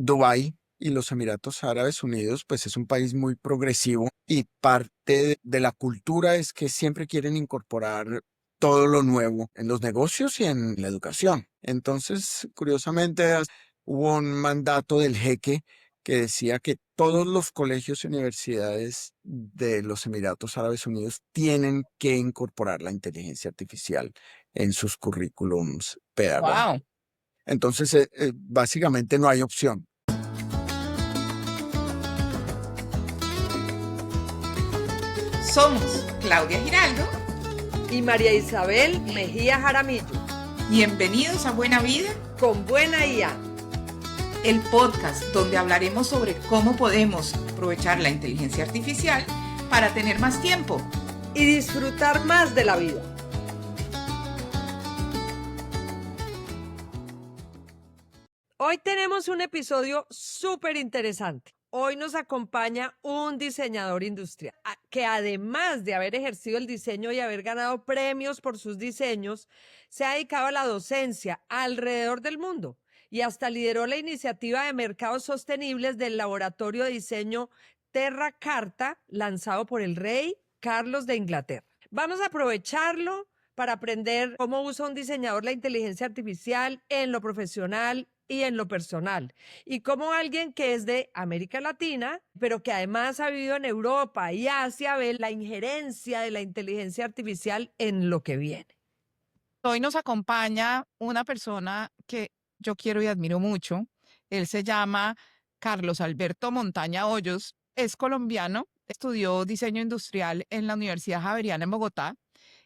Dubái y los Emiratos Árabes Unidos, pues es un país muy progresivo y parte de la cultura es que siempre quieren incorporar todo lo nuevo en los negocios y en la educación. Entonces, curiosamente, hubo un mandato del jeque que decía que todos los colegios y universidades de los Emiratos Árabes Unidos tienen que incorporar la inteligencia artificial en sus currículums pedagógicos. Wow. Entonces, básicamente no hay opción. Somos Claudia Giraldo. Y María Isabel Mejía Jaramillo, Bienvenidos a Buena Vida, con buena IA. el podcast donde hablaremos sobre cómo podemos aprovechar la inteligencia artificial para tener más tiempo. Y disfrutar más de la vida. Hoy tenemos un episodio súper interesante. Hoy nos acompaña un diseñador industrial que, además de haber ejercido el diseño y haber ganado premios por sus diseños, se ha dedicado a la docencia alrededor del mundo y hasta lideró la iniciativa de mercados sostenibles del laboratorio de diseño Terra Carta, lanzado por el rey Carlos de Inglaterra. Vamos a aprovecharlo para aprender cómo usa un diseñador la inteligencia artificial en lo profesional y en lo personal. Y cómo alguien que es de América Latina, pero que además ha vivido en Europa y Asia, ve la injerencia de la inteligencia artificial en lo que viene. Hoy nos acompaña una persona que yo quiero y admiro mucho. Él se llama Carlos Alberto Montaña Hoyos, es colombiano, estudió diseño industrial en la Universidad Javeriana en Bogotá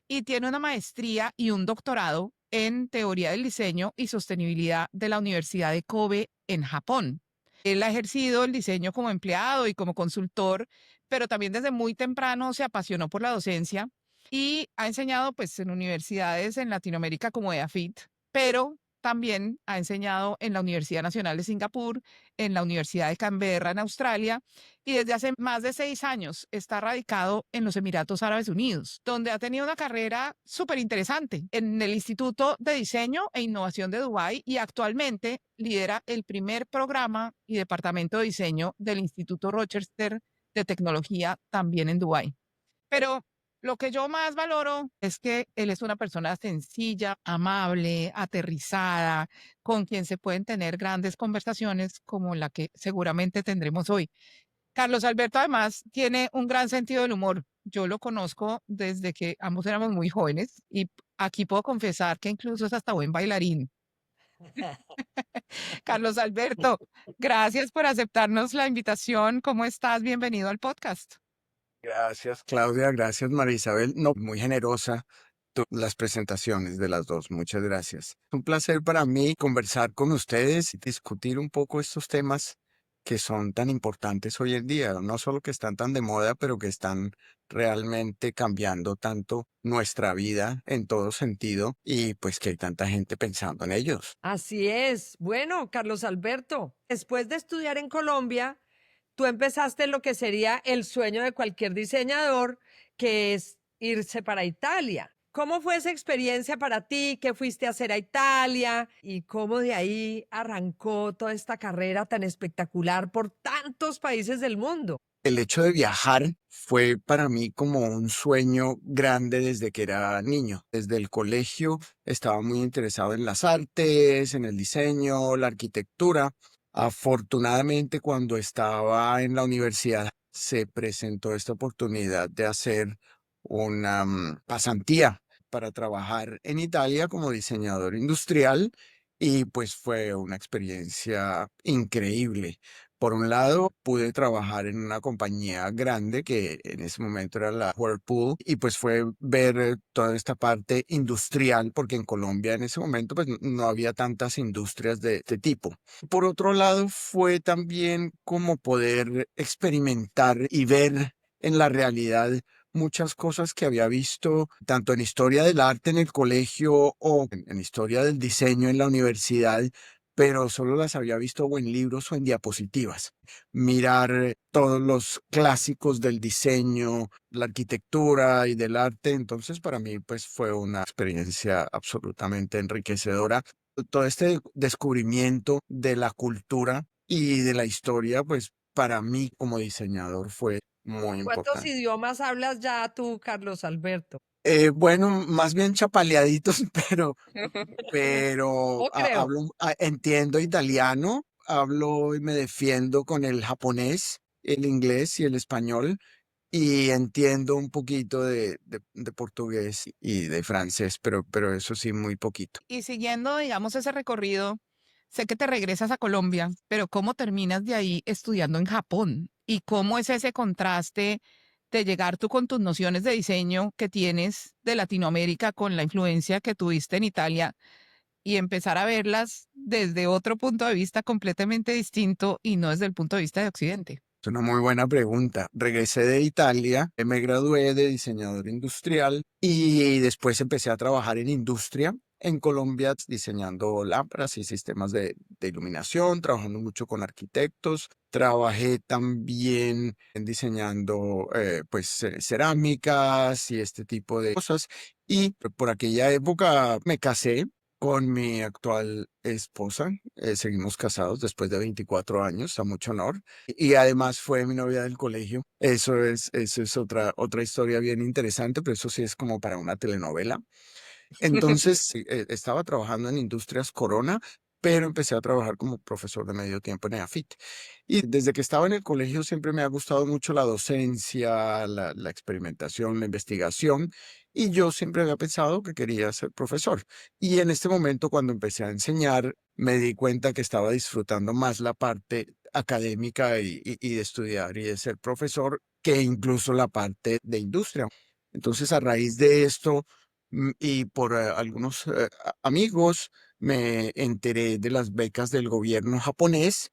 y tiene una maestría y un doctorado en teoría del diseño y sostenibilidad de la Universidad de Kobe en Japón. Él ha ejercido el diseño como empleado y como consultor, pero también desde muy temprano se apasionó por la docencia y ha enseñado pues en universidades en Latinoamérica como EAFIT, pero también ha enseñado en la Universidad Nacional de Singapur, en la Universidad de Canberra en Australia y desde hace más de 6 años está radicado en los Emiratos Árabes Unidos, donde ha tenido una carrera súper interesante en el Instituto de Diseño e Innovación de Dubái y actualmente lidera el primer programa y departamento de diseño del Instituto Rochester de Tecnología también en Dubái. Pero lo que yo más valoro es que él es una persona sencilla, amable, aterrizada, con quien se pueden tener grandes conversaciones como la que seguramente tendremos hoy. Carlos Alberto además tiene un gran sentido del humor. Yo lo conozco desde que ambos éramos muy jóvenes y aquí puedo confesar que incluso es hasta buen bailarín. Carlos Alberto, gracias por aceptarnos la invitación. ¿Cómo estás? Bienvenido al podcast. Gracias, Claudia. Gracias, María Isabel. No, muy generosa las presentaciones de las dos. Muchas gracias. Es un placer para mí conversar con ustedes y discutir un poco estos temas que son tan importantes hoy en día. No solo que están tan de moda, pero que están realmente cambiando tanto nuestra vida en todo sentido y pues que hay tanta gente pensando en ellos. Así es. Bueno, Carlos Alberto, después de estudiar en Colombia, tú empezaste lo que sería el sueño de cualquier diseñador, que es irse para Italia. ¿Cómo fue esa experiencia para ti? ¿Qué fuiste a hacer a Italia? ¿Y cómo de ahí arrancó toda esta carrera tan espectacular por tantos países del mundo? El hecho de viajar fue para mí como un sueño grande desde que era niño. Desde el colegio estaba muy interesado en las artes, en el diseño, la arquitectura. Afortunadamente, cuando estaba en la universidad, se presentó esta oportunidad de hacer una pasantía para trabajar en Italia como diseñador industrial y pues fue una experiencia increíble. Por un lado, pude trabajar en una compañía grande que en ese momento era la Whirlpool y pues fue ver toda esta parte industrial porque en Colombia en ese momento pues no había tantas industrias de este tipo. Por otro lado, fue también como poder experimentar y ver en la realidad muchas cosas que había visto tanto en historia del arte en el colegio o en historia del diseño en la universidad, pero solo las había visto o en libros o en diapositivas. Mirar todos los clásicos del diseño, la arquitectura y del arte, entonces para mí pues fue una experiencia absolutamente enriquecedora. Todo este descubrimiento de la cultura y de la historia, pues para mí como diseñador fue muy ¿Cuántos importante. idiomas hablas ya tú, Carlos Alberto? Bueno, más bien chapaleaditos, pero No creo. entiendo italiano, hablo y me defiendo con el japonés, el inglés y el español, y entiendo un poquito de portugués y de francés, pero eso sí, muy poquito. Y siguiendo, digamos, ese recorrido, sé que te regresas a Colombia, pero ¿cómo terminas de ahí estudiando en Japón? ¿Y cómo es ese contraste de llegar tú con tus nociones de diseño que tienes de Latinoamérica con la influencia que tuviste en Italia y empezar a verlas desde otro punto de vista completamente distinto y no desde el punto de vista de Occidente? Es una muy buena pregunta. Regresé de Italia, me gradué de diseñador industrial y después empecé a trabajar en industria en Colombia diseñando lámparas y sistemas de iluminación, trabajando mucho con arquitectos. Trabajé también en diseñando pues cerámicas y este tipo de cosas. Y por aquella época me casé con mi actual esposa. Seguimos casados después de 24 años, a mucho honor. Y además fue mi novia del colegio. Eso es otra historia bien interesante, pero eso sí es como para una telenovela. Entonces, sí, estaba trabajando en Industrias Corona, pero empecé a trabajar como profesor de medio tiempo en EAFIT. Y desde que estaba en el colegio siempre me ha gustado mucho la docencia, la experimentación, la investigación, y yo siempre había pensado que quería ser profesor. Y en este momento, cuando empecé a enseñar, me di cuenta que estaba disfrutando más la parte académica y de estudiar y de ser profesor que incluso la parte de industria. Entonces, a raíz de esto, y por algunos amigos me enteré de las becas del gobierno japonés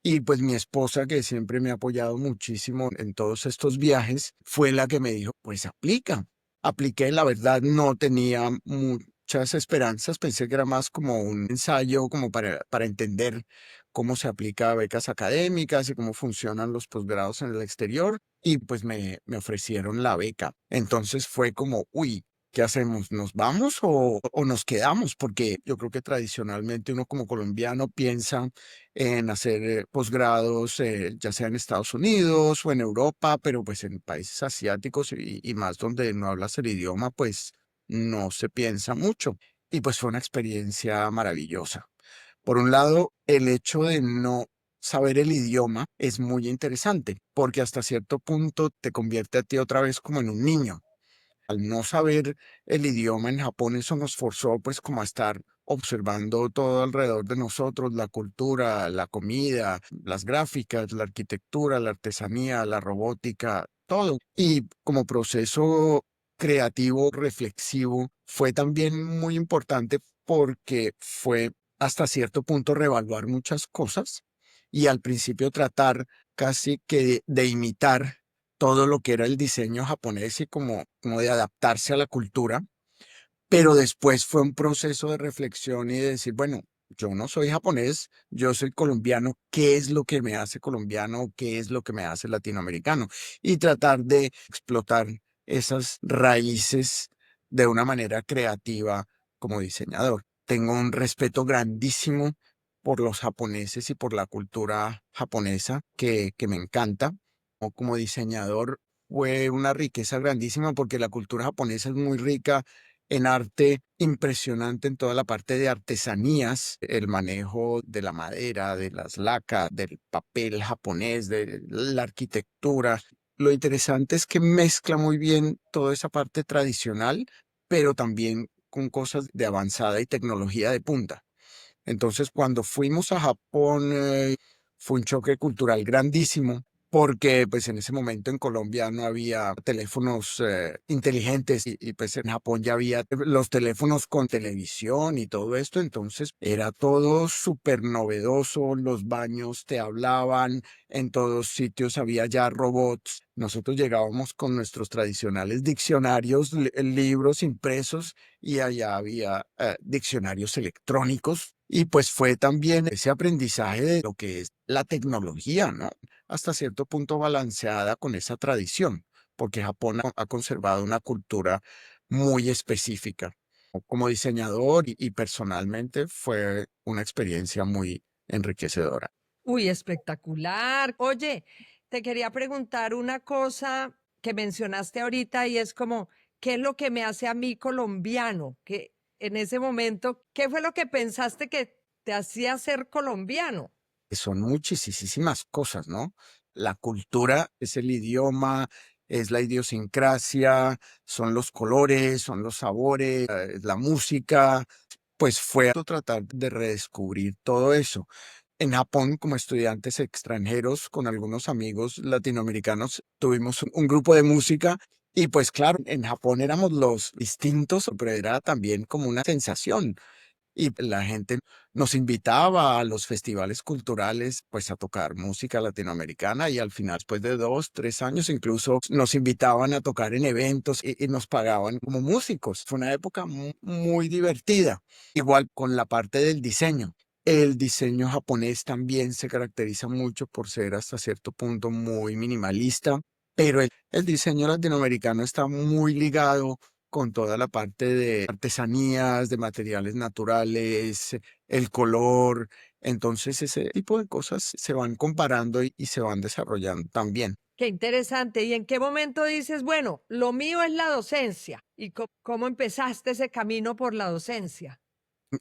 y pues mi esposa, que siempre me ha apoyado muchísimo en todos estos viajes, fue la que me dijo, pues aplica. Apliqué, la verdad no tenía muchas esperanzas, pensé que era más como un ensayo, como para entender cómo se aplica a becas académicas y cómo funcionan los posgrados en el exterior, y pues me ofrecieron la beca. Entonces fue como, uy, ¿qué hacemos? ¿Nos vamos o nos quedamos? Porque yo creo que tradicionalmente uno como colombiano piensa en hacer posgrados, ya sea en Estados Unidos o en Europa, pero pues en países asiáticos y más donde no hablas el idioma, pues no se piensa mucho. Y pues fue una experiencia maravillosa. Por un lado, el hecho de no saber el idioma es muy interesante, porque hasta cierto punto te convierte a ti otra vez como en un niño. Al no saber el idioma en Japón, eso nos forzó pues como a estar observando todo alrededor de nosotros, la cultura, la comida, las gráficas, la arquitectura, la artesanía, la robótica, todo. Y como proceso creativo, reflexivo, fue también muy importante porque fue hasta cierto punto reevaluar muchas cosas y al principio tratar casi que de imitar todo lo que era el diseño japonés y como de adaptarse a la cultura, pero después fue un proceso de reflexión y de decir, bueno, yo no soy japonés, yo soy colombiano, ¿qué es lo que me hace colombiano? ¿Qué es lo que me hace latinoamericano? Y tratar de explotar esas raíces de una manera creativa como diseñador. Tengo un respeto grandísimo por los japoneses y por la cultura japonesa que me encanta. Como diseñador fue una riqueza grandísima porque la cultura japonesa es muy rica en arte, impresionante en toda la parte de artesanías, el manejo de la madera, de las lacas, del papel japonés, de la arquitectura. Lo interesante es que mezcla muy bien toda esa parte tradicional, pero también con cosas de avanzada y tecnología de punta. Entonces, cuando fuimos a Japón, fue un choque cultural grandísimo porque pues en ese momento en Colombia no había teléfonos inteligentes y pues en Japón ya había los teléfonos con televisión y todo esto, entonces era todo súper novedoso, los baños te hablaban, en todos sitios había ya robots. Nosotros llegábamos con nuestros tradicionales diccionarios, libros impresos y allá había diccionarios electrónicos. Y pues fue también ese aprendizaje de lo que es la tecnología, ¿no? Hasta cierto punto balanceada con esa tradición, porque Japón ha conservado una cultura muy específica. Como diseñador y personalmente fue una experiencia muy enriquecedora. Uy, espectacular. Oye, te quería preguntar una cosa que mencionaste ahorita y es como, ¿qué es lo que me hace a mí colombiano? Que en ese momento, ¿qué fue lo que pensaste que te hacía ser colombiano? Son muchísimas cosas, ¿no? La cultura es el idioma, es la idiosincrasia, son los colores, son los sabores, es la música. Pues fue a tratar de redescubrir todo eso. En Japón, como estudiantes extranjeros, con algunos amigos latinoamericanos, tuvimos un grupo de música y pues claro, en Japón éramos los distintos, pero era también como una sensación. Y la gente nos invitaba a los festivales culturales, pues a tocar música latinoamericana y al final, después de 2, 3 años, incluso nos invitaban a tocar en eventos y nos pagaban como músicos. Fue una época muy divertida. Igual con la parte del diseño. El diseño japonés también se caracteriza mucho por ser hasta cierto punto muy minimalista, pero el diseño latinoamericano está muy ligado con toda la parte de artesanías, de materiales naturales, el color. Entonces ese tipo de cosas se van comparando y se van desarrollando también. Qué interesante. ¿Y en qué momento dices, bueno, lo mío es la docencia? ¿Y cómo empezaste ese camino por la docencia?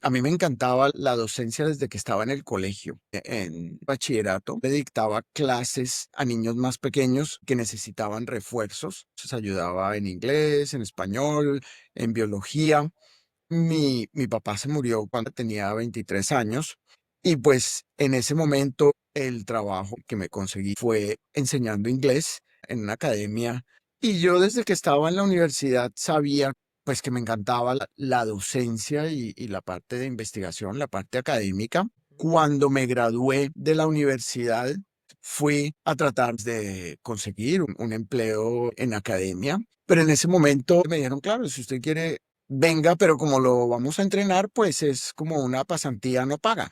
A mí me encantaba la docencia desde que estaba en el colegio. En bachillerato le dictaba clases a niños más pequeños que necesitaban refuerzos. Entonces ayudaba en inglés, en español, en biología. Mi papá se murió cuando tenía 23 años y pues en ese momento el trabajo que me conseguí fue enseñando inglés en una academia y yo desde que estaba en la universidad sabía pues que me encantaba la docencia y la parte de investigación, la parte académica. Cuando me gradué de la universidad fui a tratar de conseguir un empleo en academia, pero en ese momento me dijeron, claro, si usted quiere venga, pero como lo vamos a entrenar, pues es como una pasantía no paga.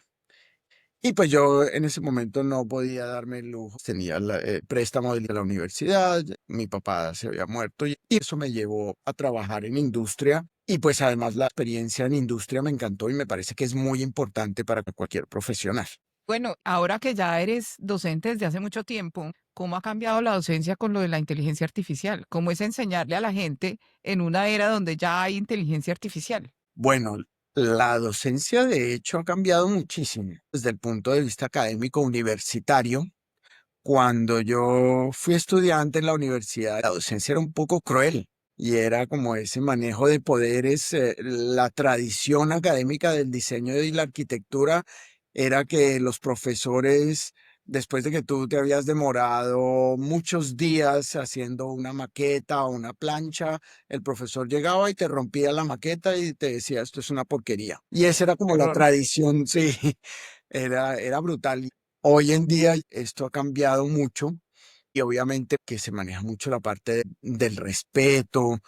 Y pues yo en ese momento no podía darme el lujo. Tenía el préstamo de la universidad, mi papá se había muerto y eso me llevó a trabajar en industria. Y pues además la experiencia en industria me encantó y me parece que es muy importante para cualquier profesional. Bueno, ahora que ya eres docente desde hace mucho tiempo, ¿cómo ha cambiado la docencia con lo de la inteligencia artificial? ¿Cómo es enseñarle a la gente en una era donde ya hay inteligencia artificial? Bueno, la docencia de hecho ha cambiado muchísimo desde el punto de vista académico universitario. Cuando yo fui estudiante en la universidad, la docencia era un poco cruel y era como ese manejo de poderes. La tradición académica del diseño y la arquitectura era que los profesores, después de que tú te habías demorado muchos días haciendo una maqueta o una plancha, el profesor llegaba y te rompía la maqueta y te decía, esto es una porquería. Y esa era como la Horror. tradición, sí, era brutal. Hoy en día esto ha cambiado mucho y obviamente que se maneja mucho la parte del respeto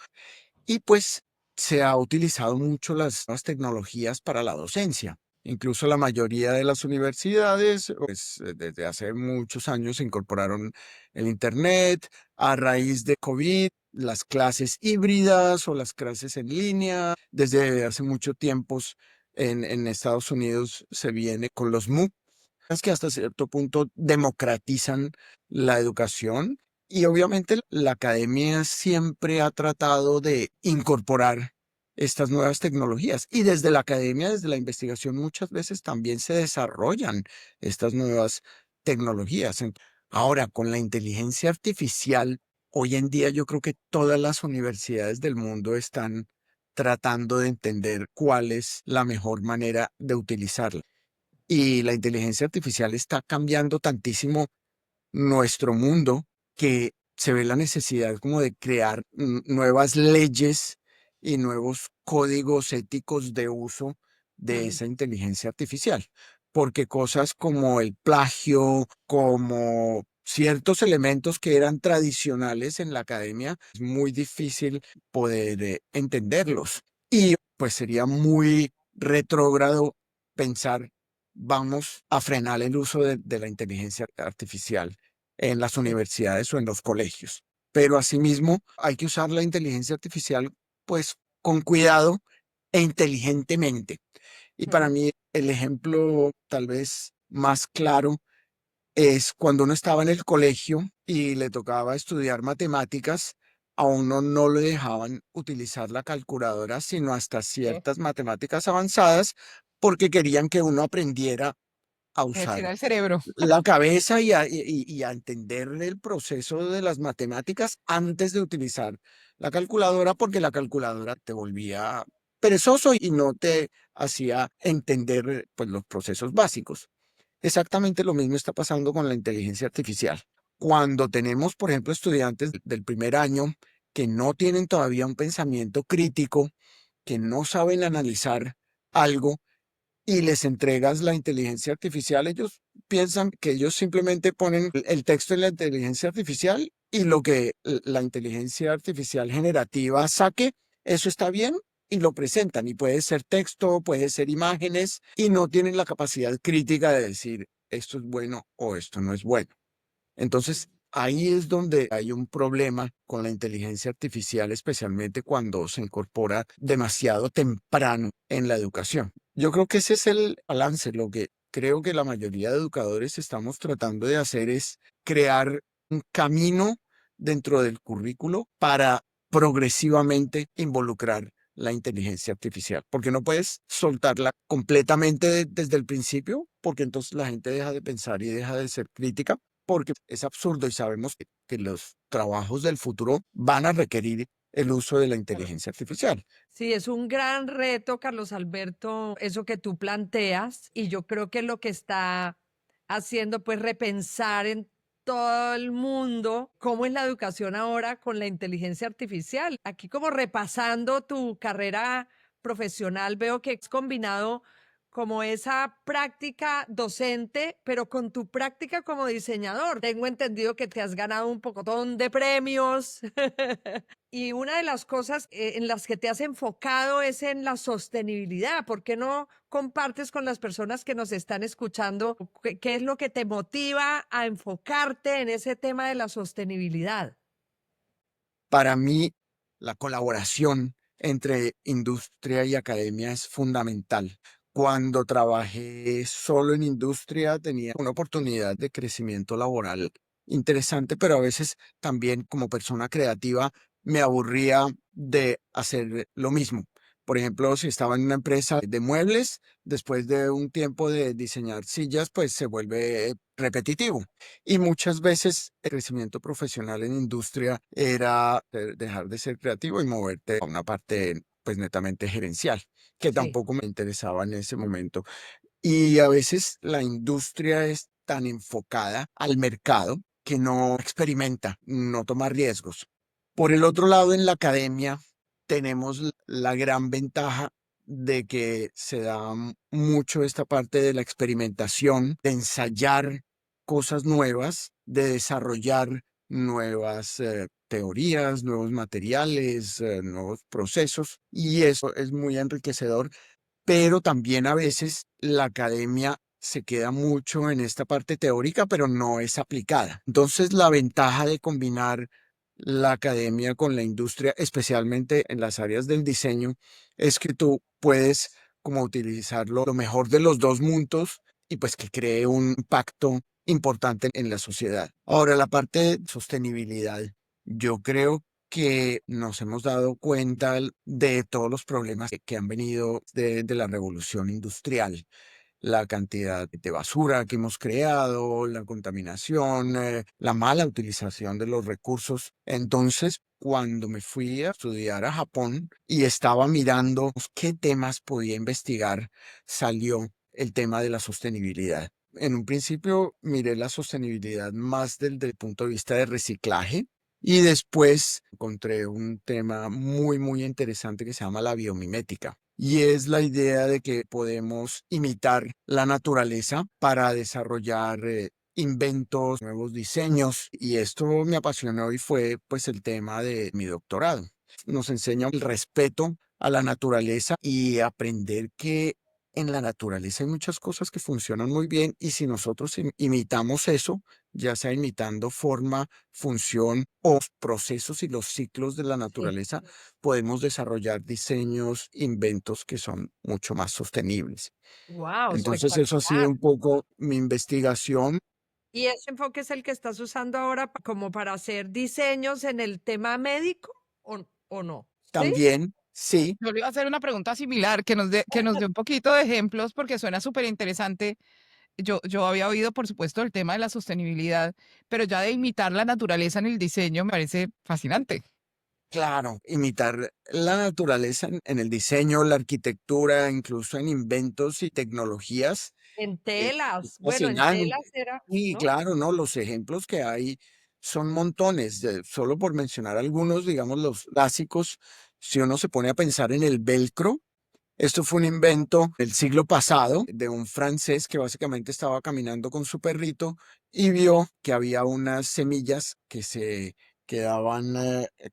y pues se ha utilizado mucho las nuevas tecnologías para la docencia. Incluso la mayoría de las universidades, pues desde hace muchos años se incorporaron el Internet a raíz de COVID, las clases híbridas o las clases en línea. Desde hace mucho tiempo en Estados Unidos se viene con los MOOC es que hasta cierto punto democratizan la educación y obviamente la academia siempre ha tratado de incorporar estas nuevas tecnologías y desde la academia, desde la investigación muchas veces también se desarrollan estas nuevas tecnologías. Ahora, con la inteligencia artificial, hoy en día yo creo que todas las universidades del mundo están tratando de entender cuál es la mejor manera de utilizarla. Y la inteligencia artificial está cambiando tantísimo nuestro mundo que se ve la necesidad como de crear nuevas leyes y nuevos códigos éticos de uso de Mm. esa inteligencia artificial. Porque cosas como el plagio, como ciertos elementos que eran tradicionales en la academia, es muy difícil poder entenderlos. Y pues sería muy retrógrado pensar vamos a frenar el uso de la inteligencia artificial en las Sí. universidades o en los colegios. Pero asimismo hay que usar la inteligencia artificial pues con cuidado e inteligentemente. Y para Mm. mí el ejemplo tal vez más claro es cuando uno estaba en el colegio y le tocaba estudiar matemáticas, a uno no le dejaban utilizar la calculadora sino hasta Sí. ciertas matemáticas avanzadas porque querían que uno aprendiera a usar Ejercitar el cerebro. la cabeza y a entender el proceso de las matemáticas antes de utilizar la calculadora, porque la calculadora te volvía perezoso y no te hacía entender pues, los procesos básicos. Exactamente lo mismo está pasando con la inteligencia artificial. Cuando tenemos, por ejemplo, estudiantes del primer año que no tienen todavía un pensamiento crítico, que no saben analizar algo, y les entregas la inteligencia artificial, ellos piensan que ellos simplemente ponen el texto en la inteligencia artificial y lo que la inteligencia artificial generativa saque, eso está bien y lo presentan. Y puede ser texto, puede ser imágenes y no tienen la capacidad crítica de decir esto es bueno o esto no es bueno. Entonces, ahí es donde hay un problema con la inteligencia artificial, especialmente cuando se incorpora demasiado temprano en la educación. Yo creo que ese es el balance. Lo que creo que la mayoría de educadores estamos tratando de hacer es crear un camino dentro del currículo para progresivamente involucrar la inteligencia artificial, porque no puedes soltarla completamente desde el principio, porque entonces la gente deja de pensar y deja de ser crítica porque es absurdo y sabemos que los trabajos del futuro van a requerir el uso de la Claro. inteligencia artificial. Sí, es un gran reto, Carlos Alberto, eso que tú planteas, y yo creo que lo que está haciendo, pues, repensar en todo el mundo cómo es la educación ahora con la inteligencia artificial. Aquí como repasando tu carrera profesional, veo que has combinado como esa práctica docente, pero con tu práctica como diseñador. Tengo entendido que te has ganado un pocotón de premios. Y una de las cosas en las que te has enfocado es en la sostenibilidad. ¿Por qué no compartes con las personas que nos están escuchando qué es lo que te motiva a enfocarte en ese tema de la sostenibilidad? Para mí, la colaboración entre industria y academia es fundamental. Cuando trabajé solo en industria tenía una oportunidad de crecimiento laboral interesante, pero a veces también como persona creativa me aburría de hacer lo mismo. Por ejemplo, si estaba en una empresa de muebles, después de un tiempo de diseñar sillas, pues se vuelve repetitivo. Y muchas veces el crecimiento profesional en industria era dejar de ser creativo y moverte a una parte pues netamente gerencial, que Sí. tampoco me interesaba en ese momento. Y a veces la industria es tan enfocada al mercado que no experimenta, no toma riesgos. Por el otro lado, en la academia tenemos la gran ventaja de que se da mucho esta parte de la experimentación, de ensayar cosas nuevas, de desarrollar nuevas teorías, nuevos materiales, nuevos procesos, y eso es muy enriquecedor, pero también a veces la academia se queda mucho en esta parte teórica, pero no es aplicada. Entonces, la ventaja de combinar la academia con la industria, especialmente en las áreas del diseño, es que tú puedes como utilizar lo mejor de los dos mundos y pues que cree un impacto importante en la sociedad. Ahora, la parte de sostenibilidad, yo creo que nos hemos dado cuenta de todos los problemas que han venido de la revolución industrial, la cantidad de basura que hemos creado, la contaminación, la mala utilización de los recursos. Entonces, cuando me fui a estudiar a Japón y estaba mirando qué temas podía investigar, salió el tema de la sostenibilidad. En un principio miré la sostenibilidad más desde el punto de vista de reciclaje, y después encontré un tema muy, muy interesante que se llama la biomimética. Y es la idea de que podemos imitar la naturaleza para desarrollar inventos, nuevos diseños. Y esto me apasionó y fue pues el tema de mi doctorado. Nos enseña el respeto a la naturaleza y aprender que en la naturaleza hay muchas cosas que funcionan muy bien y si nosotros imitamos eso, ya sea imitando forma, función o procesos y los ciclos de la Sí. naturaleza, podemos desarrollar diseños, inventos que son mucho más sostenibles. Wow, Entonces, eso ha sido espectacular. un poco mi investigación. ¿Y ese enfoque es el que estás usando ahora como para hacer diseños en el tema médico o no? ¿Sí? También, sí, Yo le iba a hacer una pregunta similar, que nos dé un poquito de ejemplos, porque suena súper interesante. Yo había oído, por supuesto, el tema de la sostenibilidad, pero ya de imitar la naturaleza en el diseño me parece fascinante. claro, imitar la naturaleza en el diseño, la arquitectura, incluso en inventos y tecnologías, En es telas, bueno, en fascinante. telas era, Y ¿no? claro, ¿no? Los ejemplos que hay son montones. Solo por mencionar algunos, digamos, los clásicos, si uno se pone a pensar en el velcro, esto fue un invento del siglo pasado de un francés que básicamente estaba caminando con su perrito y vio que había unas semillas que se quedaban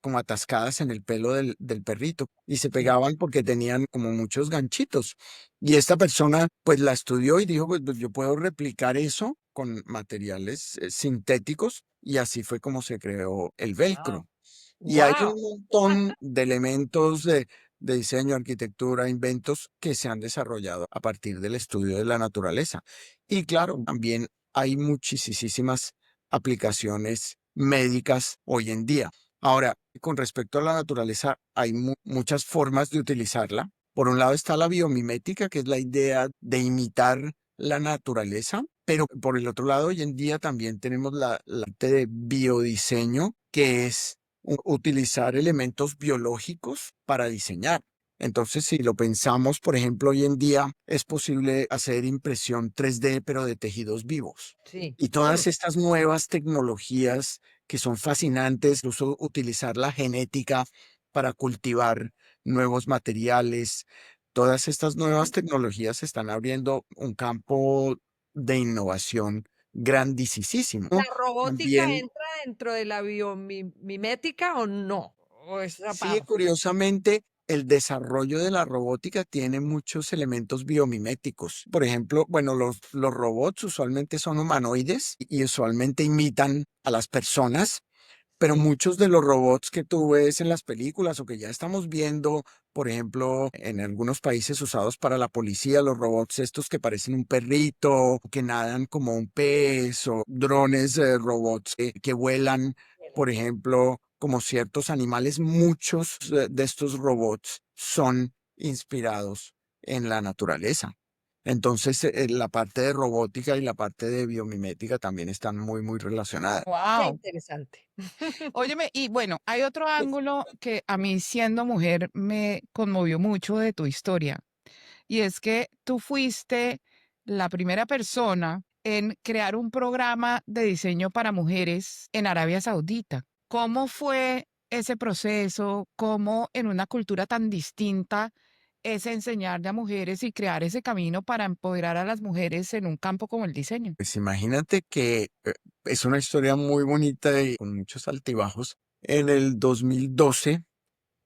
como atascadas en el pelo del perrito y se Sí. pegaban porque tenían como muchos ganchitos. Y esta persona pues la estudió y dijo, pues yo puedo replicar eso con materiales sintéticos y así fue como se creó el Wow. velcro. Y hay un Wow. montón de elementos de diseño, arquitectura, inventos que se han desarrollado a partir del estudio de la naturaleza. Y claro, también hay muchísimas aplicaciones médicas hoy en día. Ahora, con respecto a la naturaleza, hay muchas formas de utilizarla. Por un lado está la biomimética, que es la idea de imitar la naturaleza, pero por el otro lado, hoy en día también tenemos la parte de biodiseño, que es utilizar elementos biológicos para diseñar. Entonces, si lo pensamos, por ejemplo, hoy en día es posible hacer impresión 3D, pero de tejidos vivos. Sí. Y todas estas nuevas tecnologías que son fascinantes, incluso utilizar la genética para cultivar nuevos materiales, todas estas nuevas tecnologías están abriendo un campo de innovación grandísimo. ¿La robótica También entra dentro de la biomimética o no? ¿O es sí, aparte? curiosamente, el desarrollo de la robótica tiene muchos elementos biomiméticos. Por ejemplo, bueno, los robots usualmente son humanoides y usualmente imitan a las personas, pero Sí. muchos de los robots que tú ves en las películas o que ya estamos viendo, por ejemplo, en algunos países usados para la policía, los robots estos que parecen un perrito, que nadan como un pez, o drones, robots que vuelan, por ejemplo, como ciertos animales, muchos de estos robots son inspirados en la naturaleza. Entonces, la parte de robótica y la parte de biomimética también están muy relacionadas. Qué Wow. interesante. Óyeme, y bueno, hay otro ángulo que a mí siendo mujer me conmovió mucho de tu historia, y es que tú fuiste la primera persona en crear un programa de diseño para mujeres en Arabia Saudita. ¿Cómo fue ese proceso? ¿Cómo en una cultura tan distinta es enseñarle a mujeres y crear ese camino para empoderar a las mujeres en un campo como el diseño? Pues imagínate que es una historia muy bonita y con muchos altibajos. En el 2012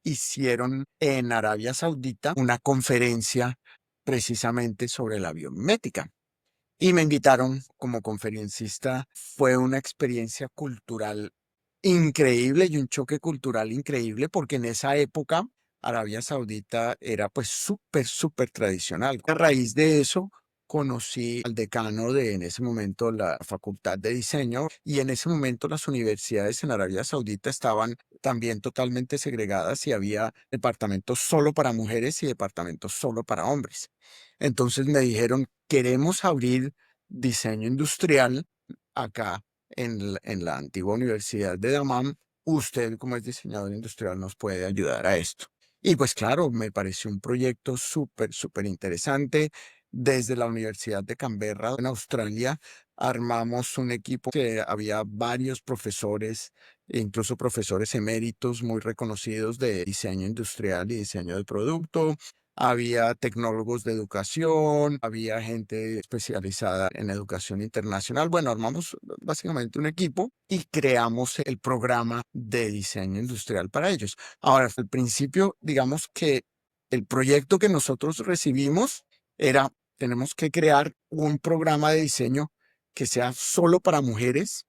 hicieron en Arabia Saudita una conferencia precisamente sobre la biomimética y me invitaron como conferencista. Fue una experiencia cultural increíble y un choque cultural increíble porque en esa época Arabia Saudita era pues súper tradicional. A raíz de eso conocí al decano de en ese momento la Facultad de Diseño y en ese momento las universidades en Arabia Saudita estaban también totalmente segregadas y había departamentos solo para mujeres y departamentos solo para hombres. Entonces me dijeron, queremos abrir diseño industrial acá en la antigua Universidad de Dammam. Usted, como es diseñador industrial, nos puede ayudar a esto. Y pues claro, me pareció un proyecto súper interesante. Desde la Universidad de Canberra, en Australia, armamos un equipo que había varios profesores, incluso profesores eméritos muy reconocidos de diseño industrial y diseño de producto. Había tecnólogos de educación, había gente especializada en educación internacional. Bueno, armamos básicamente un equipo y creamos el programa de diseño industrial para ellos. Ahora, al principio, digamos que el proyecto que nosotros recibimos era, tenemos que crear un programa de diseño que sea solo para mujeres.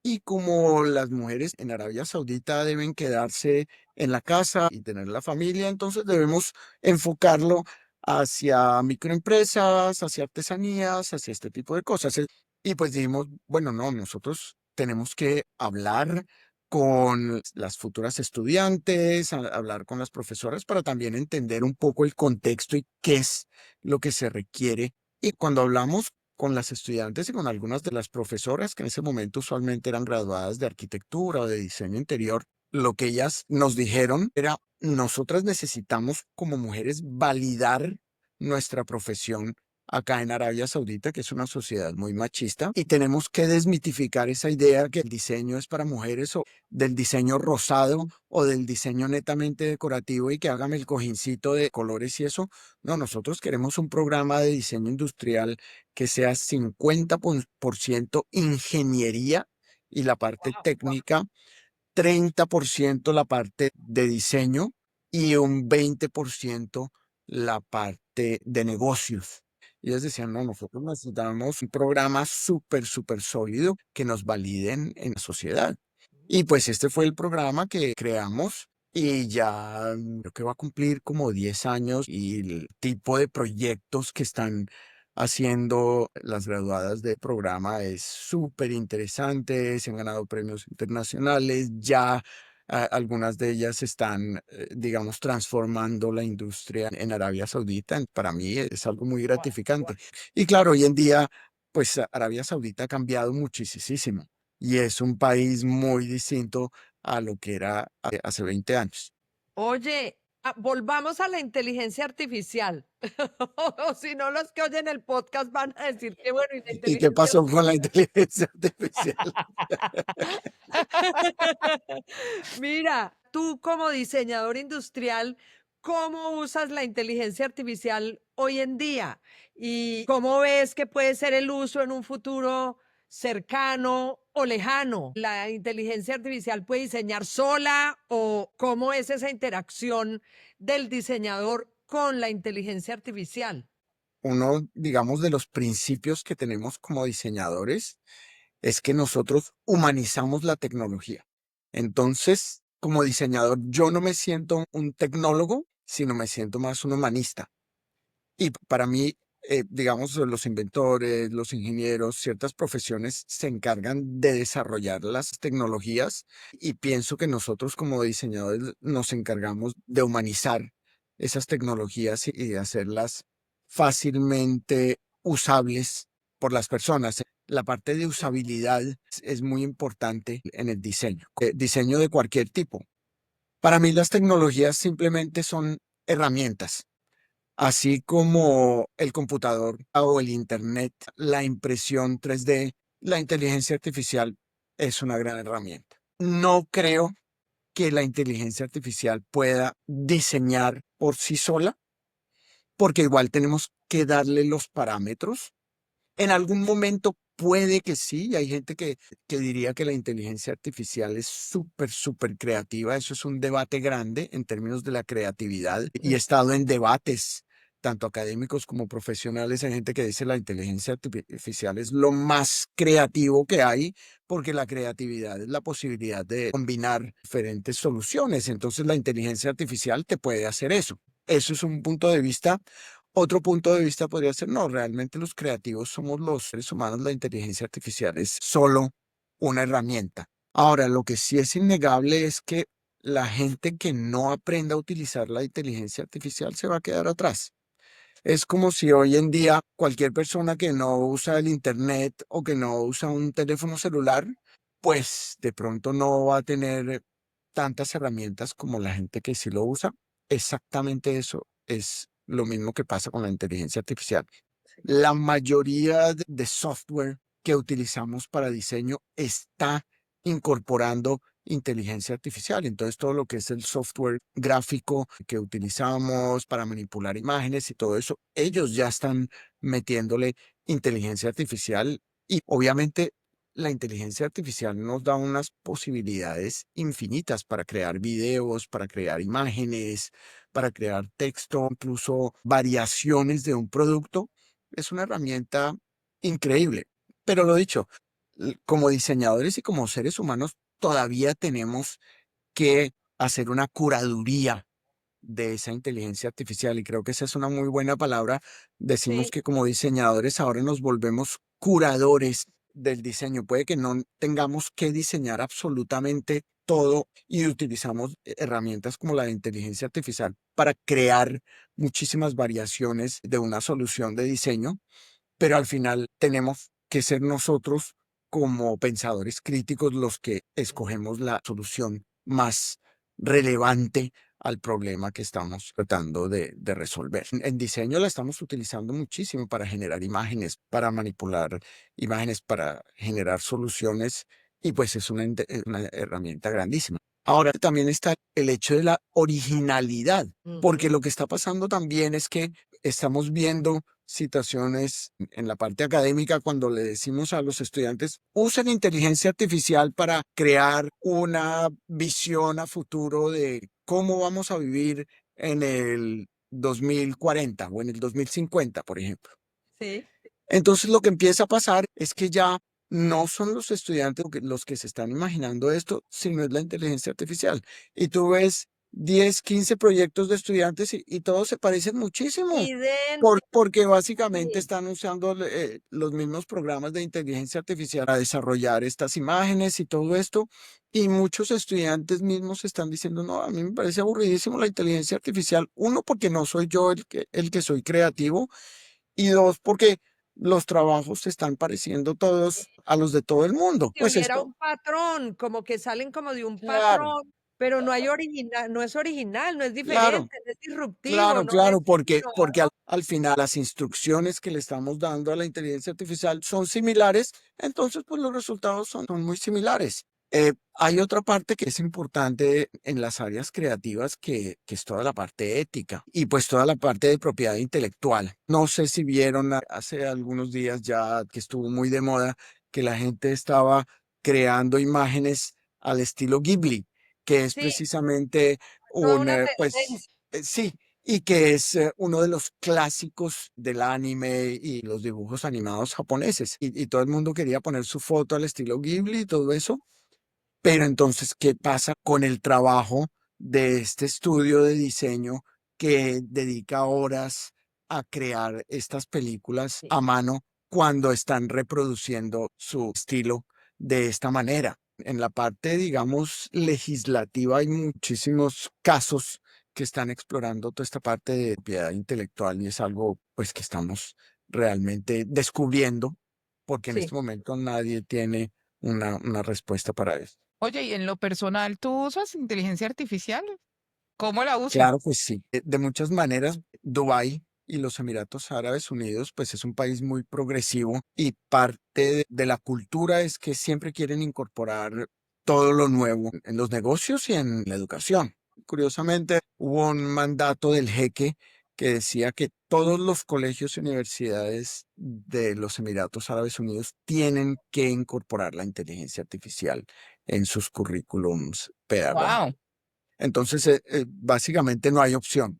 Y como las mujeres en Arabia Saudita deben quedarse en la casa y tener la familia, entonces debemos enfocarlo hacia microempresas, hacia artesanías, hacia este tipo de cosas. Y pues dijimos, bueno, no, nosotros tenemos que hablar con las futuras estudiantes, hablar con las profesoras para también entender un poco el contexto y qué es lo que se requiere. Y cuando hablamos con las estudiantes y con algunas de las profesoras, que en ese momento usualmente eran graduadas de arquitectura o de diseño interior, lo que ellas nos dijeron era, nosotras necesitamos como mujeres validar nuestra profesión acá en Arabia Saudita, que es una sociedad muy machista, y tenemos que desmitificar esa idea que el diseño es para mujeres o del diseño rosado o del diseño netamente decorativo y que hágame el cojincito de colores y eso. No, nosotros queremos un programa de diseño industrial que sea 50% ingeniería y la parte técnica, 30% la parte de diseño y un 20% la parte de negocios. Y ellos decían, no, nosotros necesitamos un programa súper sólido que nos validen en la sociedad. Y pues este fue el programa que creamos y ya creo que va a cumplir como 10 años y el tipo de proyectos que están haciendo las graduadas del programa es súper interesante, se han ganado premios internacionales, ya algunas de ellas están, digamos, transformando la industria en Arabia Saudita. Para mí es algo muy gratificante. Y claro, hoy en día, pues Arabia Saudita ha cambiado muchísimo y es un país muy distinto a lo que era hace 20 años. Oye, volvamos a la inteligencia artificial. O si no, los que oyen el podcast van a decir que bueno, y la ¿Y qué inteligencia pasó con la artificial. inteligencia artificial? Mira, tú como diseñador industrial, ¿cómo usas la inteligencia artificial hoy en día? ¿Y cómo ves que puede ser el uso en un futuro cercano o lejano? ¿La inteligencia artificial puede diseñar sola o cómo es esa interacción del diseñador con la inteligencia artificial? Uno, digamos, de los principios que tenemos como diseñadores es que nosotros humanizamos la tecnología. Entonces, como diseñador, yo no me siento un tecnólogo, sino me siento más un humanista. Y para mí, digamos, los inventores, los ingenieros, ciertas profesiones se encargan de desarrollar las tecnologías y pienso que nosotros como diseñadores nos encargamos de humanizar esas tecnologías y de hacerlas fácilmente usables por las personas. La parte de usabilidad es muy importante en el diseño, diseño de cualquier tipo. Para mí las tecnologías simplemente son herramientas. Así como el computador o el internet, la impresión 3D, la inteligencia artificial es una gran herramienta. No creo que la inteligencia artificial pueda diseñar por sí sola, porque igual tenemos que darle los parámetros. En algún momento puede que sí, y hay gente que diría que la inteligencia artificial es súper creativa. Eso es un debate grande en términos de la creatividad y he estado en debates, tanto académicos como profesionales. Hay gente que dice la inteligencia artificial es lo más creativo que hay porque la creatividad es la posibilidad de combinar diferentes soluciones. Entonces la inteligencia artificial te puede hacer eso. Eso es un punto de vista. Otro punto de vista podría ser, no, realmente los creativos somos los seres humanos, la inteligencia artificial es solo una herramienta. Ahora, lo que sí es innegable es que la gente que no aprenda a utilizar la inteligencia artificial se va a quedar atrás. Es como si hoy en día cualquier persona que no usa el internet o que no usa un teléfono celular, pues de pronto no va a tener tantas herramientas como la gente que sí lo usa. Exactamente eso es lo mismo que pasa con la inteligencia artificial. La mayoría de software que utilizamos para diseño está incorporando inteligencia artificial. Entonces, todo lo que es el software gráfico que utilizamos para manipular imágenes y todo eso, ellos ya están metiéndole inteligencia artificial y obviamente la inteligencia artificial nos da unas posibilidades infinitas para crear videos, para crear imágenes, para crear texto, incluso variaciones de un producto. Es una herramienta increíble. Pero lo dicho, como diseñadores y como seres humanos, todavía tenemos que hacer una curaduría de esa inteligencia artificial y creo que esa es una muy buena palabra. Decimos Sí. que como diseñadores ahora nos volvemos curadores del diseño. Puede que no tengamos que diseñar absolutamente todo y utilizamos herramientas como la de inteligencia artificial para crear muchísimas variaciones de una solución de diseño, pero al final tenemos que ser nosotros como pensadores críticos los que escogemos la solución más relevante al problema que estamos tratando de resolver. En diseño la estamos utilizando muchísimo para generar imágenes, para manipular imágenes, para generar soluciones y pues es una herramienta grandísima. Ahora también está el hecho de la originalidad, porque Ujú. lo que está pasando también es que estamos viendo situaciones en la parte académica cuando le decimos a los estudiantes, usen inteligencia artificial para crear una visión a futuro de cómo vamos a vivir en el 2040 o en el 2050, por ejemplo. Sí. Entonces lo que empieza a pasar es que ya no son los estudiantes los que se están imaginando esto, sino es la inteligencia artificial. Y tú ves 10, 15 proyectos de estudiantes y todos se parecen muchísimo, Idéntico. porque básicamente Sí. están usando los mismos programas de inteligencia artificial para desarrollar estas imágenes y todo esto. Y muchos estudiantes mismos están diciendo, no, a mí me parece aburridísimo la inteligencia artificial. Uno, porque no soy yo el que soy creativo. Y dos, porque los trabajos se están pareciendo todos a los de todo el mundo. Si Pues hubiera esto, un patrón, como que salen como de un claro, patrón, pero no hay claro, original, no es original, no es claro, diferente, no es disruptivo, claro, no es claro, porque innovador. al final las instrucciones que le estamos dando a la inteligencia artificial son similares, entonces pues los resultados son muy similares. Hay otra parte que es importante en las áreas creativas que es toda la parte ética y pues toda la parte de propiedad intelectual. No sé si vieron hace algunos días ya que estuvo muy de moda que la gente estaba creando imágenes al estilo Ghibli, que es Sí, precisamente toda un, una pues, tendencia. sí, y que es uno de los clásicos del anime y los dibujos animados japoneses. Y todo el mundo quería poner su foto al estilo Ghibli y todo eso. Pero entonces, ¿qué pasa con el trabajo de este estudio de diseño que dedica horas a crear estas películas Sí, a mano cuando están reproduciendo su estilo de esta manera? En la parte, digamos, legislativa hay muchísimos casos que están explorando toda esta parte de propiedad intelectual y es algo pues que estamos realmente descubriendo porque en sí. este momento nadie tiene una respuesta para eso. Oye, y en lo personal, ¿tú usas inteligencia artificial? ¿Cómo la usas? Claro, pues sí. De muchas maneras, Dubái y los Emiratos Árabes Unidos, pues es un país muy progresivo y parte de la cultura es que siempre quieren incorporar todo lo nuevo en los negocios y en la educación. Curiosamente, hubo un mandato del jeque que decía que todos los colegios y universidades de los Emiratos Árabes Unidos tienen que incorporar la inteligencia artificial en sus currículums pedagógicos. Wow. Entonces, básicamente no hay opción.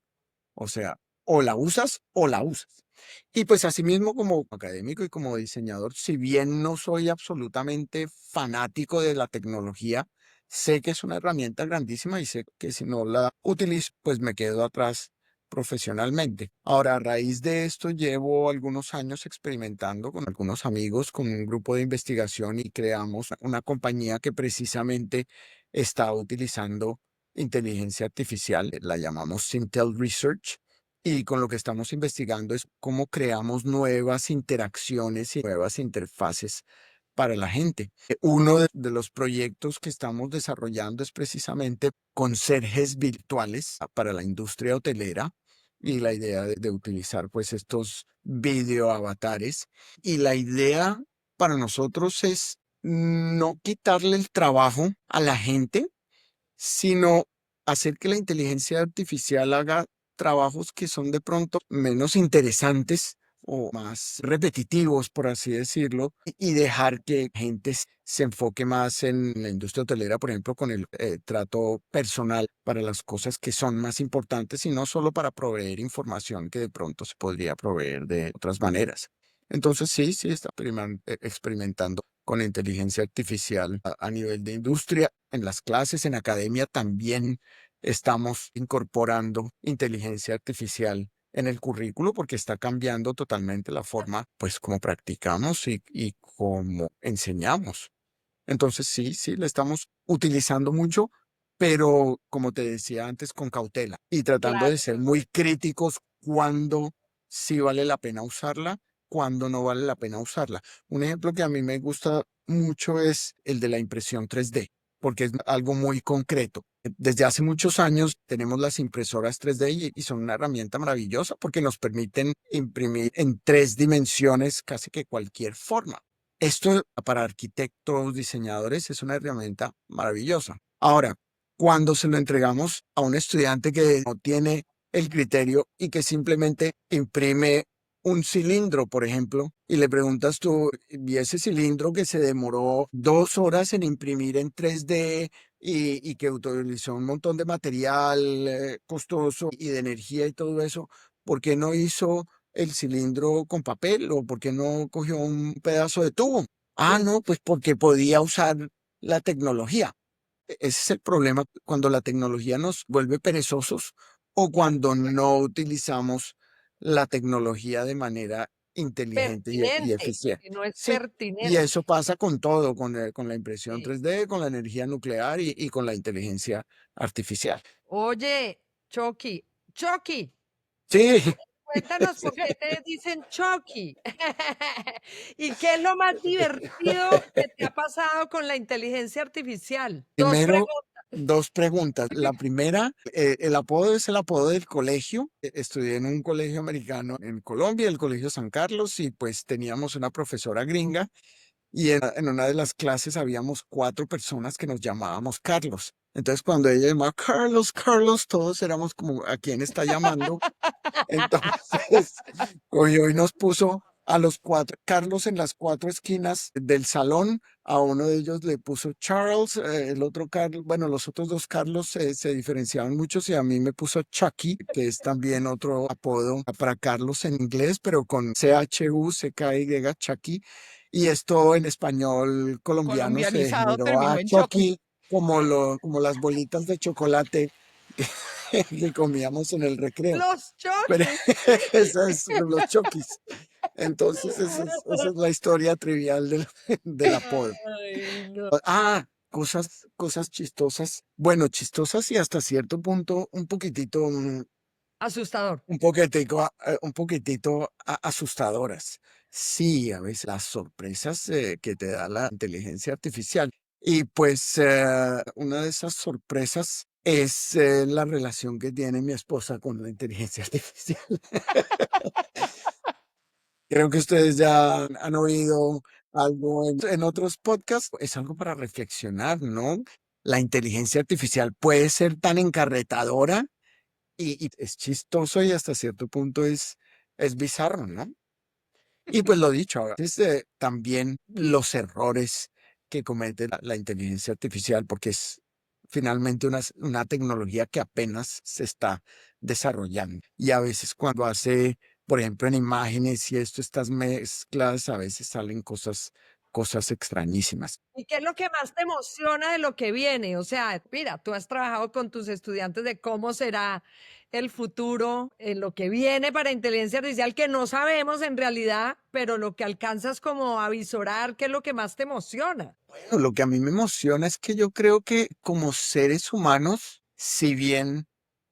O sea, o la usas o la usas. Y pues asimismo como académico y como diseñador, si bien no soy absolutamente fanático de la tecnología, sé que es una herramienta grandísima y sé que si no la utilizo, pues me quedo atrás profesionalmente. Ahora, a raíz de esto, llevo algunos años experimentando con algunos amigos, con un grupo de investigación y creamos una compañía que precisamente está utilizando inteligencia artificial, la llamamos Sintel Research, y con lo que estamos investigando es cómo creamos nuevas interacciones y nuevas interfaces para la gente. Uno de los proyectos que estamos desarrollando es precisamente conserjes virtuales para la industria hotelera y la idea de utilizar pues estos video avatares. Y la idea para nosotros es no quitarle el trabajo a la gente, sino hacer que la inteligencia artificial haga trabajos que son de pronto menos interesantes o más repetitivos, por así decirlo, y dejar que gente se enfoque más en la industria hotelera, por ejemplo, con el trato personal para las cosas que son más importantes y no solo para proveer información que de pronto se podría proveer de otras maneras. Entonces, sí, sí, está experimentando con inteligencia artificial a nivel de industria, en las clases, en academia también estamos incorporando inteligencia artificial en el currículo porque está cambiando totalmente la forma, pues, como practicamos y cómo enseñamos. Entonces, sí, sí, la estamos utilizando mucho, pero como te decía antes, con cautela y tratando de Claro. ser muy críticos cuando sí vale la pena usarla, cuando no vale la pena usarla. Un ejemplo que a mí me gusta mucho es el de la impresión 3D, porque es algo muy concreto. Desde hace muchos años tenemos las impresoras 3D y son una herramienta maravillosa porque nos permiten imprimir en 3 dimensiones casi que cualquier forma. Esto para arquitectos, diseñadores, es una herramienta maravillosa. Ahora, cuando se lo entregamos a un estudiante que no tiene el criterio y que simplemente imprime un cilindro, por ejemplo, y le preguntas tú, y ese cilindro que se demoró 2 horas en imprimir en 3D y que utilizó un montón de material costoso y de energía y todo eso, ¿por qué no hizo el cilindro con papel o por qué no cogió un pedazo de tubo? Ah, Sí. no, pues porque podía usar la tecnología. Ese es el problema cuando la tecnología nos vuelve perezosos o cuando no utilizamos la tecnología de manera inteligente y Pertinente, eficiente. que no es Sí, y pertinente. eso pasa con todo, con la impresión Sí. 3D, con la energía nuclear y con la inteligencia artificial. Oye, Chucky, Chucky, Sí, cuéntanos por qué te dicen Chucky. ¿Y qué es lo más divertido que te ha pasado con la inteligencia artificial? Dos primero, preguntas. 2 preguntas. La primera, el apodo es el apodo del colegio. Estudié en un colegio americano en Colombia, el Colegio San Carlos, y pues teníamos una profesora gringa y en una de las clases habíamos 4 personas que nos llamábamos Carlos. Entonces, cuando ella llamaba Carlos, Carlos, todos éramos como, ¿a quién está llamando? Entonces, cogió y nos puso a los 4, Carlos en las 4 esquinas del salón. A uno de ellos le puso Charles, el otro Carlos, bueno, los otros 2 Carlos se diferenciaban mucho y a mí me puso Chucky, que es también otro apodo para Carlos en inglés, pero con Chucky. Chucky. Y esto en español colombiano se Colombianizado generó terminó a en Chucky. Chucky como las bolitas de chocolate que comíamos en el recreo. Los Pero Chucky. esa es los Chokis. Entonces, esa es la historia trivial del apodo. Ay, no. Cosas chistosas. Bueno, chistosas y hasta cierto punto un poquitito, Asustador. asustadoras. Sí, a veces las sorpresas que te da la inteligencia artificial. Y pues una de esas sorpresas es la relación que tiene mi esposa con la inteligencia artificial. Creo que ustedes ya han oído algo en otros podcasts. Es algo para reflexionar, ¿no? La inteligencia artificial puede ser tan encarretadora y es chistoso y hasta cierto punto es bizarro, ¿no? Y pues lo dicho, a veces también los errores que comete la inteligencia artificial, porque es finalmente una tecnología que apenas se está desarrollando. Y a veces cuando hace, por ejemplo, en imágenes y estas mezclas, a veces salen cosas extrañísimas. ¿Y qué es lo que más te emociona de lo que viene? O sea, mira, tú has trabajado con tus estudiantes de cómo será el futuro, en lo que viene para inteligencia artificial, que no sabemos en realidad, pero lo que alcanzas como a visorar, ¿qué es lo que más te emociona? Bueno, lo que a mí me emociona es que yo creo que como seres humanos, si bien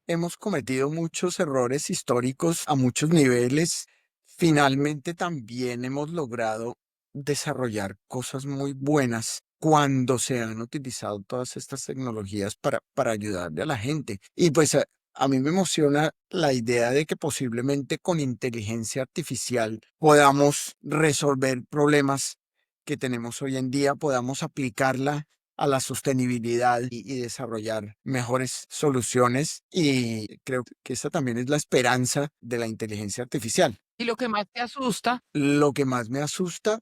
hemos cometido muchos errores históricos a muchos niveles, finalmente también hemos logrado desarrollar cosas muy buenas cuando se han utilizado todas estas tecnologías para ayudarle a la gente. Y pues a mí me emociona la idea de que posiblemente con inteligencia artificial podamos resolver problemas que tenemos hoy en día, podamos aplicarla a la sostenibilidad y desarrollar mejores soluciones. Y creo que esta también es la esperanza de la inteligencia artificial. Y lo que más te asusta, Lo que más me asusta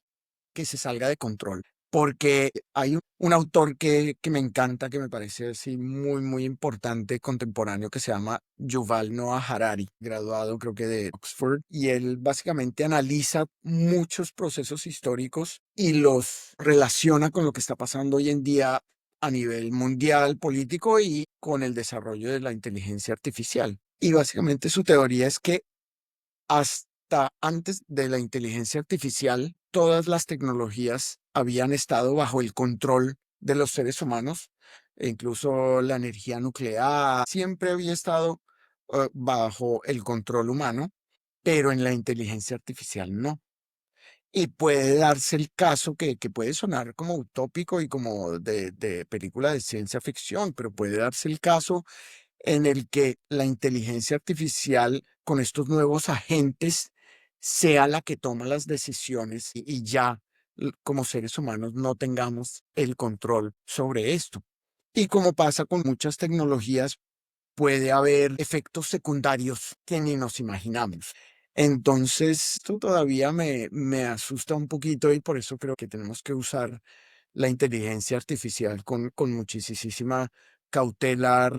que se salga de control, porque hay un autor que me encanta, que me parece así muy, muy importante, contemporáneo, que se llama Yuval Noah Harari, graduado creo que de Oxford, y él básicamente analiza muchos procesos históricos y los relaciona con lo que está pasando hoy en día a nivel mundial político y con el desarrollo de la inteligencia artificial. Y básicamente su teoría es que hasta antes de la inteligencia artificial, todas las tecnologías habían estado bajo el control de los seres humanos, e incluso la energía nuclear siempre había estado bajo el control humano, pero en la inteligencia artificial no. Y puede darse el caso que puede sonar como utópico y como de película de ciencia ficción, pero puede darse el caso en el que la inteligencia artificial con estos nuevos agentes sea la que toma las decisiones y ya como seres humanos no tengamos el control sobre esto. Y como pasa con muchas tecnologías, puede haber efectos secundarios que ni nos imaginamos. Entonces, esto todavía me asusta un poquito y por eso creo que tenemos que usar la inteligencia artificial con muchísima cautela,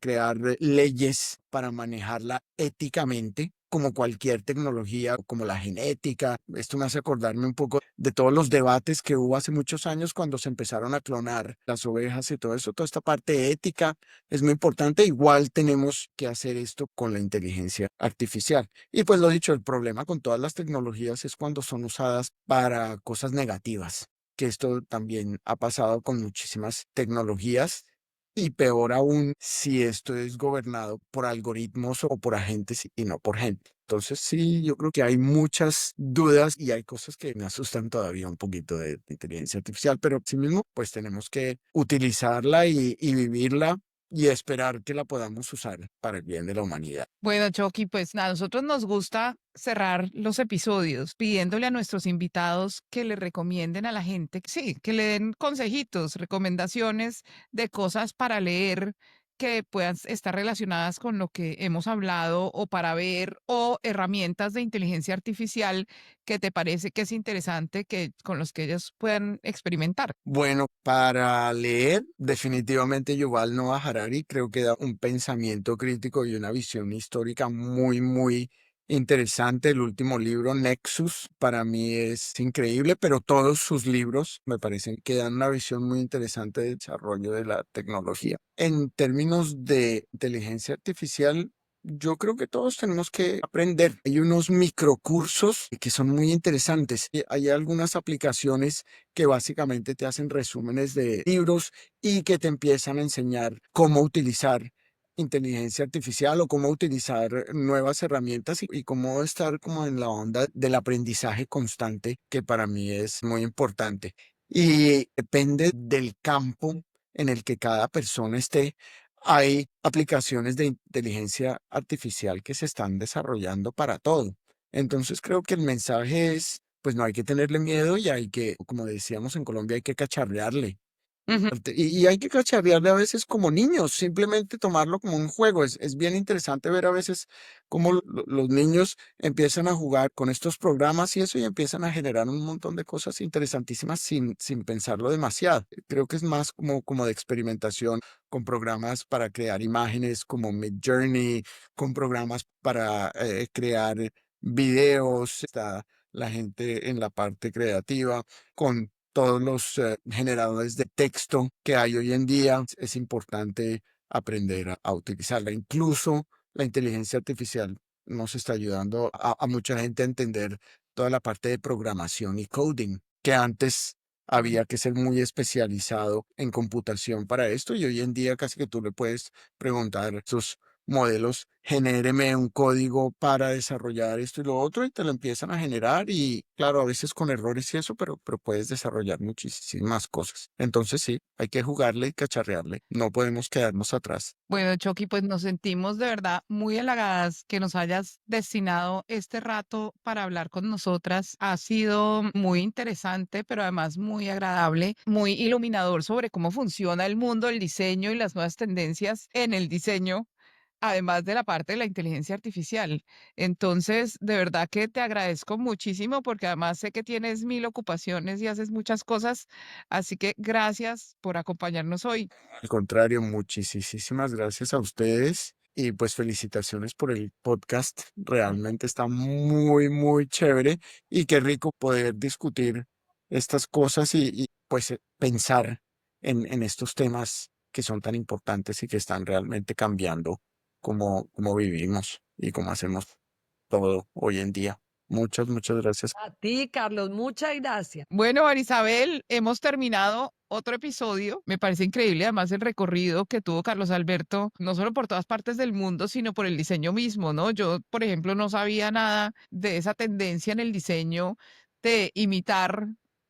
crear leyes para manejarla éticamente, como cualquier tecnología, como la genética. Esto me hace acordarme un poco de todos los debates que hubo hace muchos años cuando se empezaron a clonar las ovejas y todo eso, toda esta parte ética es muy importante. Igual tenemos que hacer esto con la inteligencia artificial. Y pues lo dicho, el problema con todas las tecnologías es cuando son usadas para cosas negativas, que esto también ha pasado con muchísimas tecnologías y peor aún si esto es gobernado por algoritmos o por agentes y no por gente. Entonces sí, yo creo que hay muchas dudas y hay cosas que me asustan todavía un poquito de inteligencia artificial, pero sí mismo pues tenemos que utilizarla y vivirla y esperar que la podamos usar para el bien de la humanidad. Bueno, Chucky, pues a nosotros nos gusta cerrar los episodios pidiéndole a nuestros invitados que le recomienden a la gente, sí, que le den consejitos, recomendaciones de cosas para leer que puedan estar relacionadas con lo que hemos hablado o para ver o herramientas de inteligencia artificial que te parece que es interesante que con los que ellos puedan experimentar. Bueno, para leer, definitivamente Yuval Noah Harari creo que da un pensamiento crítico y una visión histórica muy interesante. El último libro, Nexus, para mí es increíble, pero todos sus libros me parecen que dan una visión muy interesante del desarrollo de la tecnología. En términos de inteligencia artificial, yo creo que todos tenemos que aprender. Hay unos microcursos que son muy interesantes. Hay algunas aplicaciones que básicamente te hacen resúmenes de libros y que te empiezan a enseñar cómo utilizar inteligencia artificial o cómo utilizar nuevas herramientas y cómo estar como en la onda del aprendizaje constante, que para mí es muy importante. Y depende del campo en el que cada persona esté. Hay aplicaciones de inteligencia artificial que se están desarrollando para todo. Entonces creo que el mensaje es, pues no hay que tenerle miedo y hay que, como decíamos en Colombia, hay que cacharrearle. Ujú. Y hay que cacharrearle a veces como niños, simplemente tomarlo como un juego. Es bien interesante ver a veces cómo los niños empiezan a jugar con estos programas y eso y empiezan a generar un montón de cosas interesantísimas sin pensarlo demasiado. Creo que es más como de experimentación con programas para crear imágenes como Midjourney, con programas para crear videos. Está la gente en la parte creativa con todos los generadores de texto que hay hoy en día. Es importante aprender a utilizarla. Incluso la inteligencia artificial nos está ayudando a mucha gente a entender toda la parte de programación y coding, que antes había que ser muy especializado en computación para esto y hoy en día casi que tú le puedes preguntar a sus modelos, genéreme un código para desarrollar esto y lo otro, y te lo empiezan a generar y claro, a veces con errores y eso, pero puedes desarrollar muchísimas cosas. Entonces sí, hay que jugarle y cacharrearle. No podemos quedarnos atrás. Bueno, Chucky, pues nos sentimos de verdad muy halagadas que nos hayas destinado este rato para hablar con nosotras. Ha sido muy interesante, pero además muy agradable, muy iluminador sobre cómo funciona el mundo, el diseño y las nuevas tendencias en el diseño, además de la parte de la inteligencia artificial. Entonces, de verdad que te agradezco muchísimo porque además sé que tienes mil ocupaciones y haces muchas cosas, así que gracias por acompañarnos hoy. Al contrario, muchísimas gracias a ustedes y pues felicitaciones por el podcast. Realmente está muy chévere y qué rico poder discutir estas cosas y pues pensar en estos temas que son tan importantes y que están realmente cambiando cómo vivimos y cómo hacemos todo hoy en día. Muchas, muchas gracias. A ti, Carlos, muchas gracias. Bueno, Marisabel, hemos terminado otro episodio. Me parece increíble además el recorrido que tuvo Carlos Alberto, no solo por todas partes del mundo, sino por el diseño mismo, ¿no? Yo, por ejemplo, no sabía nada de esa tendencia en el diseño de imitar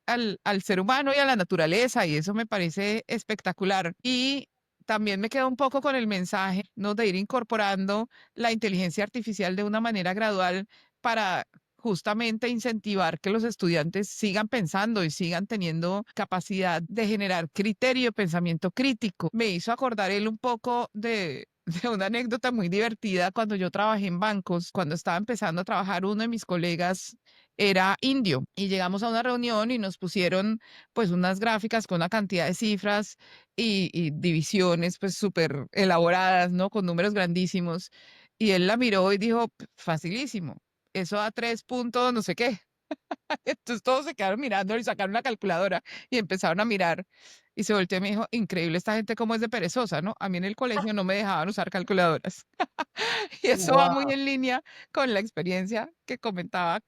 al ser humano y a la naturaleza, y eso me parece espectacular. Y también me quedo un poco con el mensaje, ¿no? De ir incorporando la inteligencia artificial de una manera gradual para justamente incentivar que los estudiantes sigan pensando y sigan teniendo capacidad de generar criterio, pensamiento crítico. Me hizo acordar él un poco de una anécdota muy divertida cuando yo trabajé en bancos. Cuando estaba empezando a trabajar, uno de mis colegas era indio y llegamos a una reunión y nos pusieron pues unas gráficas con una cantidad de cifras y divisiones pues súper elaboradas, ¿no? Con números grandísimos. Y él la miró y dijo, Facilísimo, eso da 3 puntos, no sé qué". Entonces todos se quedaron mirando y sacaron una calculadora y empezaron a mirar. Y se volteó y me dijo, increíble esta gente cómo es de perezosa, ¿no? A mí en el colegio no me dejaban usar calculadoras. Y eso va muy Wow. en línea con la experiencia que comentaba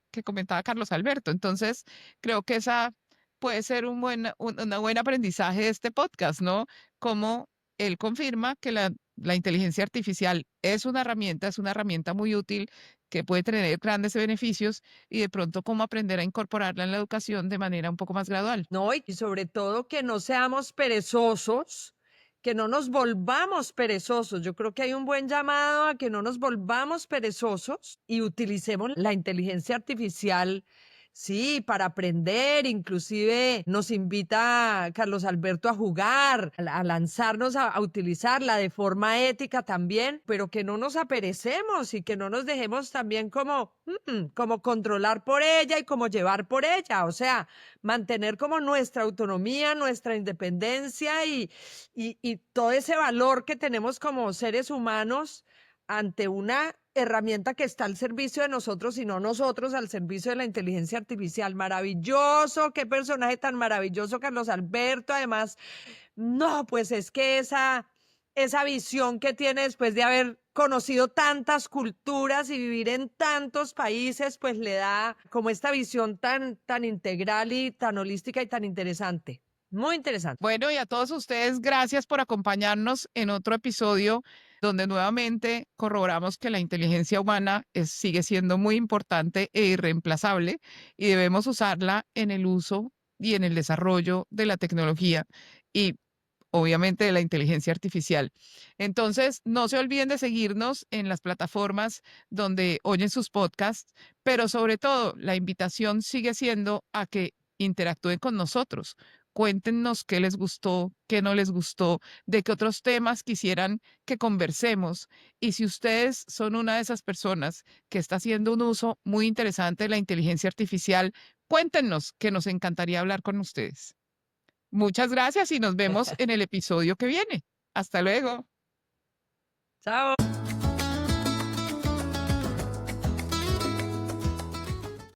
Carlos Alberto. Entonces, creo que esa puede ser una buen aprendizaje de este podcast, ¿no? Como él confirma que la inteligencia artificial es una herramienta muy útil que puede tener grandes beneficios y de pronto cómo aprender a incorporarla en la educación de manera un poco más gradual. No, y sobre todo que no seamos perezosos, que no nos volvamos perezosos. Yo creo que hay un buen llamado a que no nos volvamos perezosos y utilicemos la inteligencia artificial, sí, para aprender. Inclusive nos invita Carlos Alberto a jugar, a lanzarnos a utilizarla de forma ética también, pero que no nos aperecemos y que no nos dejemos también como controlar por ella y como llevar por ella. O sea, mantener como nuestra autonomía, nuestra independencia y todo ese valor que tenemos como seres humanos ante una herramienta que está al servicio de nosotros y no nosotros al servicio de la inteligencia artificial. Maravilloso, qué personaje tan maravilloso, Carlos Alberto. Además, no, pues es que esa visión que tiene después de haber conocido tantas culturas y vivir en tantos países, pues le da como esta visión tan integral y tan holística y tan interesante. Muy interesante. Bueno, y a todos ustedes, gracias por acompañarnos en otro episodio donde nuevamente corroboramos que la inteligencia humana sigue siendo muy importante e irreemplazable y debemos usarla en el uso y en el desarrollo de la tecnología y obviamente de la inteligencia artificial. Entonces, no se olviden de seguirnos en las plataformas donde oyen sus podcasts, pero sobre todo la invitación sigue siendo a que interactúen con nosotros. Cuéntenos qué les gustó, qué no les gustó, de qué otros temas quisieran que conversemos. Y si ustedes son una de esas personas que está haciendo un uso muy interesante de la inteligencia artificial, cuéntenos, que nos encantaría hablar con ustedes. Muchas gracias y nos vemos en el episodio que viene. Hasta luego. Chao.